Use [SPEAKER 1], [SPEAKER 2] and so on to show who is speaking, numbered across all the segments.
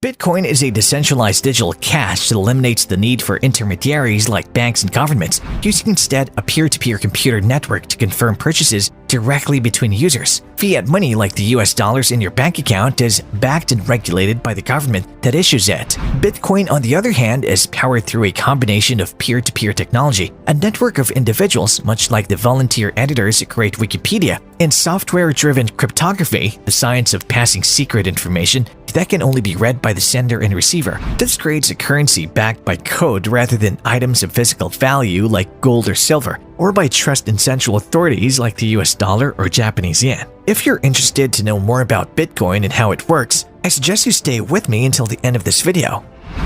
[SPEAKER 1] Bitcoin is a decentralized digital cash that eliminates the need for intermediaries like banks and governments, using instead a peer-to-peer computer network to confirm purchases directly between users. Fiat money like the US dollars in your bank account is backed and regulated by the government that issues it. Bitcoin, on the other hand, is powered through a combination of peer-to-peer technology, a network of individuals much like the volunteer editors who create Wikipedia, and software-driven cryptography, the science of passing secret information that can only be read by the sender and receiver. This creates a currency backed by code rather than items of physical value like gold or silver, or by trust in central authorities like the US dollar or Japanese yen. If you're interested to know more about Bitcoin and how it works, I suggest you stay with me until the end of this video.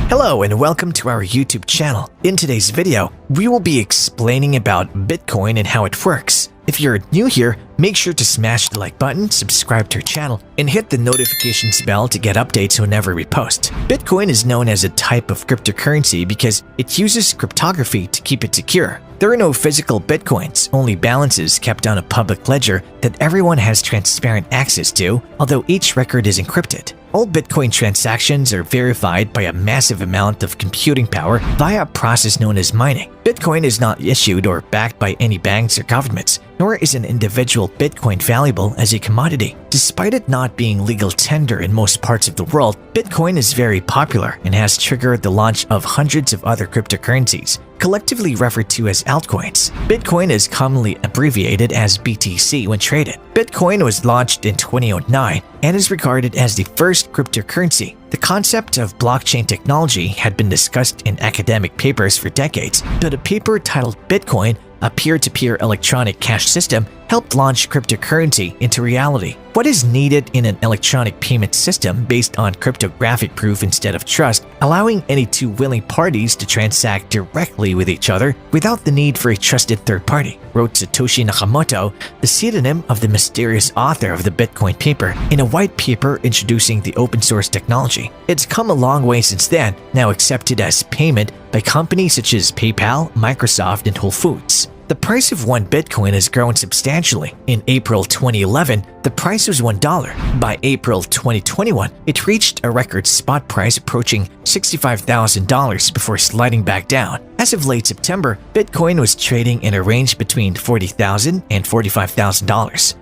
[SPEAKER 1] Hello and welcome to our YouTube channel. In today's video, we will be explaining about Bitcoin and how it works. If you're new here, make sure to smash the like button, subscribe to our channel, and hit the notifications bell to get updates whenever we post. Bitcoin is known as a type of cryptocurrency because it uses cryptography to keep it secure. There are no physical bitcoins, only balances kept on a public ledger that everyone has transparent access to, although each record is encrypted. All Bitcoin transactions are verified by a massive amount of computing power via a process known as mining. Bitcoin is not issued or backed by any banks or governments, nor is an individual Bitcoin valuable as a commodity. Despite it not being legal tender in most parts of the world, Bitcoin is very popular and has triggered the launch of hundreds of other cryptocurrencies, collectively referred to as altcoins. Bitcoin is commonly abbreviated as BTC when traded. Bitcoin was launched in 2009 and is regarded as the first cryptocurrency. The concept of blockchain technology had been discussed in academic papers for decades, but a paper titled Bitcoin, a peer-to-peer electronic cash system, helped launch cryptocurrency into reality. What is needed in an electronic payment system based on cryptographic proof instead of trust, allowing any two willing parties to transact directly with each other without the need for a trusted third party, wrote Satoshi Nakamoto, the pseudonym of the mysterious author of the Bitcoin paper, in a white paper introducing the open source technology. It's come a long way since then, now accepted as payment by companies such as PayPal, Microsoft, and Whole Foods. The price of one Bitcoin has grown substantially. In April 2011, the price was $1. By April 2021, it reached a record spot price approaching $65,000 before sliding back down. As of late September, Bitcoin was trading in a range between $40,000 and $45,000.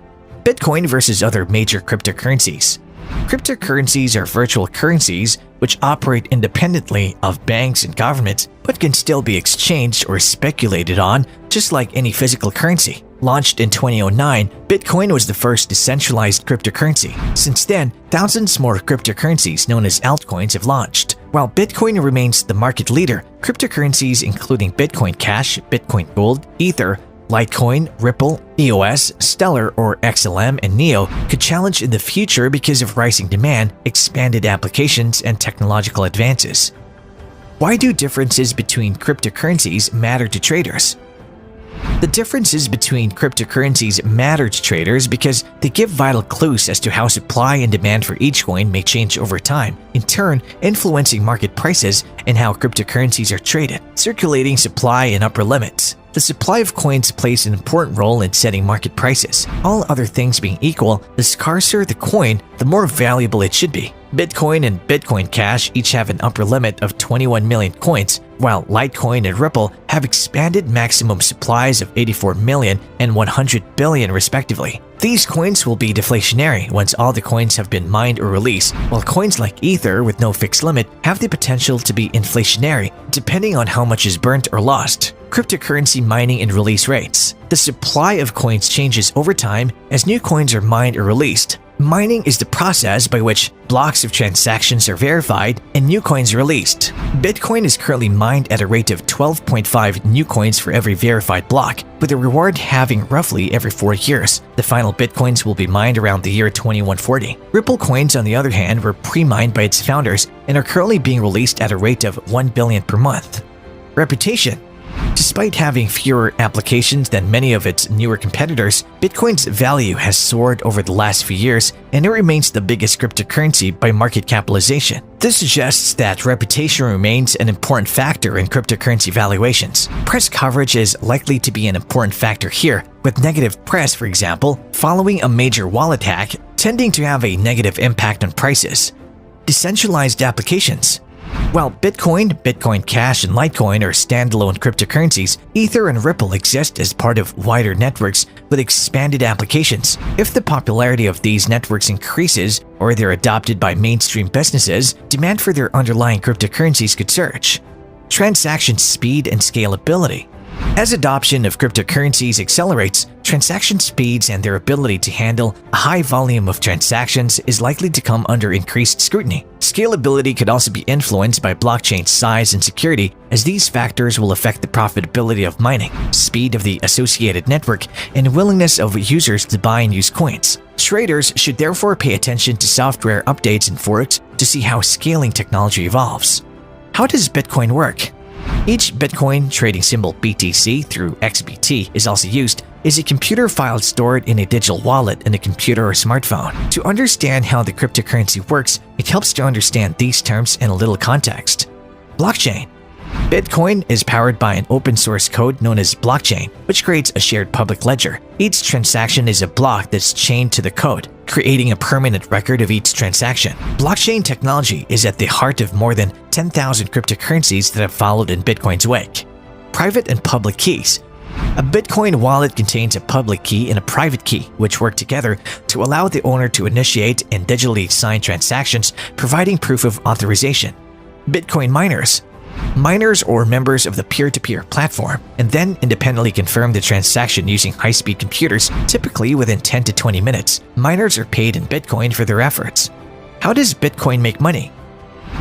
[SPEAKER 1] Bitcoin versus other major cryptocurrencies. Cryptocurrencies are virtual currencies which operate independently of banks and governments but can still be exchanged or speculated on just like any physical currency. Launched in 2009, Bitcoin was the first decentralized cryptocurrency. Since then, thousands more cryptocurrencies known as altcoins have launched. While Bitcoin remains the market leader, cryptocurrencies including Bitcoin Cash, Bitcoin Gold, Ether, Litecoin, Ripple, EOS, Stellar or XLM, and Neo could challenge in the future because of rising demand, expanded applications, and technological advances. Why do differences between cryptocurrencies matter to traders? The differences between cryptocurrencies matter to traders because they give vital clues as to how supply and demand for each coin may change over time, in turn influencing market prices and how cryptocurrencies are traded. Circulating supply and upper limits. The supply of coins plays an important role in setting market prices. All other things being equal, the scarcer the coin, the more valuable it should be. Bitcoin and Bitcoin Cash each have an upper limit of 21 million coins, while Litecoin and Ripple have expanded maximum supplies of 84 million and 100 billion respectively. These coins will be deflationary once all the coins have been mined or released, while coins like Ether with no fixed limit have the potential to be inflationary depending on how much is burnt or lost. Cryptocurrency mining and release rates. The supply of coins changes over time as new coins are mined or released. Mining is the process by which blocks of transactions are verified and new coins are released. Bitcoin is currently mined at a rate of 12.5 new coins for every verified block, with the reward halving roughly every 4 years. The final Bitcoins will be mined around the year 2140. Ripple coins, on the other hand, were pre-mined by its founders and are currently being released at a rate of 1 billion per month. Reputation. Despite having fewer applications than many of its newer competitors, Bitcoin's value has soared over the last few years, and it remains the biggest cryptocurrency by market capitalization. This suggests that reputation remains an important factor in cryptocurrency valuations. Press coverage is likely to be an important factor here, with negative press, for example, following a major wall attack, tending to have a negative impact on prices. Decentralized applications. While Bitcoin, Bitcoin Cash, and Litecoin are standalone cryptocurrencies, Ether and Ripple exist as part of wider networks with expanded applications. If the popularity of these networks increases or they're adopted by mainstream businesses, demand for their underlying cryptocurrencies could surge. Transaction speed and scalability. As adoption of cryptocurrencies accelerates, transaction speeds and their ability to handle a high volume of transactions is likely to come under increased scrutiny. Scalability could also be influenced by blockchain size and security, as these factors will affect the profitability of mining, speed of the associated network, and willingness of users to buy and use coins. Traders should therefore pay attention to software updates and forks to see how scaling technology evolves. How does Bitcoin work? Each Bitcoin trading symbol BTC through XBT is also used as a computer file stored in a digital wallet in a computer or smartphone. To understand how the cryptocurrency works, it helps to understand these terms in a little context. Blockchain. Bitcoin is powered by an open source code known as blockchain, which creates a shared public ledger. Each transaction is a block that's chained to the code, creating a permanent record of each transaction. Blockchain technology is at the heart of more than 10,000 cryptocurrencies that have followed in Bitcoin's wake. Private and public keys. A Bitcoin wallet contains a public key and a private key, which work together to allow the owner to initiate and digitally sign transactions, providing proof of authorization. Bitcoin miners. Miners or members of the peer-to-peer platform, and then independently confirm the transaction using high-speed computers, typically within 10 to 20 minutes. Miners are paid in Bitcoin for their efforts. How does Bitcoin make money?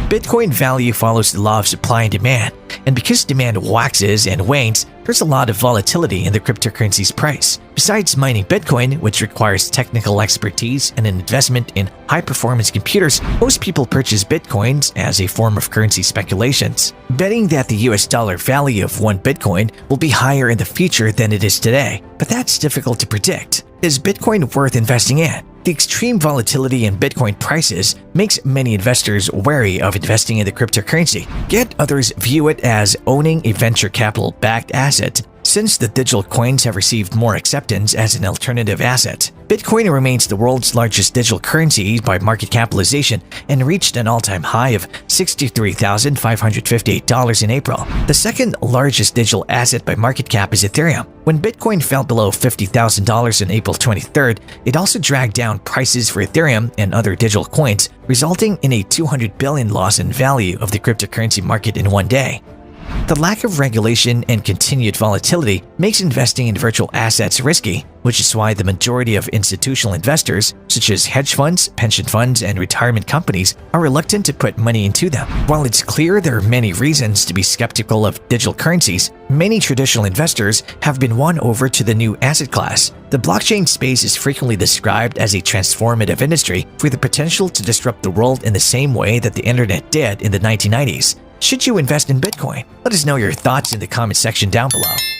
[SPEAKER 1] Bitcoin value follows the law of supply and demand, and because demand waxes and wanes, there's a lot of volatility in the cryptocurrency's price. Besides mining Bitcoin, which requires technical expertise and an investment in high-performance computers, most people purchase Bitcoins as a form of currency speculations, betting that the US dollar value of one Bitcoin will be higher in the future than it is today. But that's difficult to predict. Is Bitcoin worth investing in? The extreme volatility in Bitcoin prices makes many investors wary of investing in the cryptocurrency, yet others view it as owning a venture capital-backed asset since the digital coins have received more acceptance as an alternative asset. Bitcoin remains the world's largest digital currency by market capitalization and reached an all-time high of $63,558 in April. The second largest digital asset by market cap is Ethereum. When Bitcoin fell below $50,000 on April 23rd, it also dragged down prices for Ethereum and other digital coins, resulting in a $200 billion loss in value of the cryptocurrency market in one day. The lack of regulation and continued volatility makes investing in virtual assets risky, which is why the majority of institutional investors, such as hedge funds, pension funds, and retirement companies, are reluctant to put money into them. While it's clear there are many reasons to be skeptical of digital currencies, many traditional investors have been won over to the new asset class. The blockchain space is frequently described as a transformative industry with the potential to disrupt the world in the same way that the internet did in the 1990s. Should you invest in Bitcoin? Let us know your thoughts in the comment section down below.